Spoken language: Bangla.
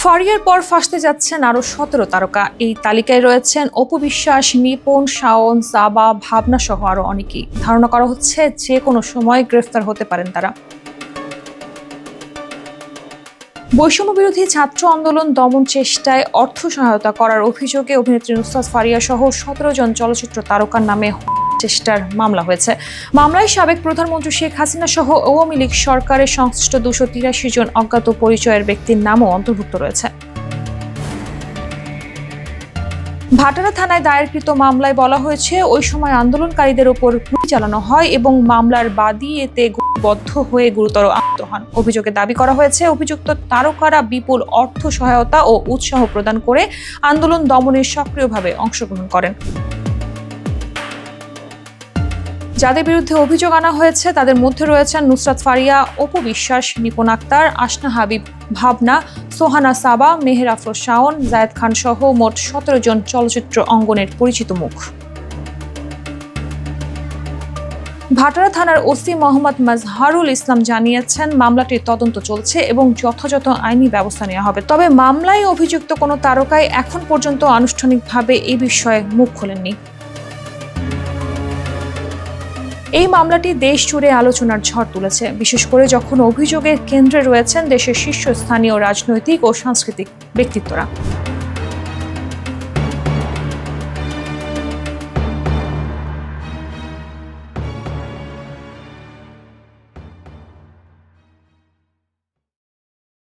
ফারিয়ার পর ফাঁসতে যাচ্ছেন আরো 17 তারকা। এই তালিকায় রয়েছেন অপু বিশ্বাস, নিপুণ, শাওন, সাবা, ভাবনা সহ আরো অনেকেই। ধারণা করা হচ্ছে যে কোনো সময় গ্রেফতার হতে পারেন তারা। বৈষম্য বিরোধী ছাত্র আন্দোলন দমন চেষ্টায় অর্থ সহায়তা করার অভিযোগে অভিনেত্রী নুসরাত ফারিয়া সহ 17 জন চলচ্চিত্র তারকার নামে চেষ্টার মামলা হয়েছে। মামলায় সাবেক প্রধানমন্ত্রী শেখ হাসিনা সহ আওয়ামী লীগ সরকারের সংশ্লিষ্ট 283 জন অজ্ঞাত পরিচয়ের ব্যক্তির নামও অন্তর্ভুক্ত রয়েছে। ভাটারা থানায় দায়েরকৃত মামলায় বলা হয়েছে, ওই সময় আন্দোলনকারীদের ওপর গুলি চালানো হয় এবং মামলার বাদী এতে বদ্ধ হয়ে গুরুতর আহত হন। অভিযোগে দাবি করা হয়েছে, অভিযুক্ত তারকারা বিপুল অর্থ সহায়তা ও উৎসাহ প্রদান করে আন্দোলন দমনে সক্রিয়ভাবে অংশগ্রহণ করেন। যাদের বিরুদ্ধে অভিযোগ আনা হয়েছে তাদের মধ্যে রয়েছেন নুসরাত ফারিয়া, অপু বিশ্বাস, নিপুণ আক্তার, আসনা হাবিব, ভাবনা, সোহানা, সাবা, মেহের আফরোজ শাওন, জায়েদ খান সহ মোট 17 জন চলচ্চিত্র অঙ্গনের পরিচিত মুখ। ভাটারা থানার ওসি মোহাম্মদ মাজহারুল ইসলাম জানিয়েছেন, মামলাটির তদন্ত চলছে এবং যথাযথ আইনি ব্যবস্থা নেওয়া হবে। তবে মামলায় অভিযুক্ত কোনো তারকাই এখন পর্যন্ত আনুষ্ঠানিকভাবে এই বিষয়ে মুখ খোলেননি। এই মামলাটি দেশ জুড়ে আলোচনার ঝড় তুলেছে, বিশেষ করে যখন অভিযোগের কেন্দ্রে রয়েছেন দেশের শীর্ষস্থানীয় রাজনৈতিক ও সাংস্কৃতিক ব্যক্তিত্বরা।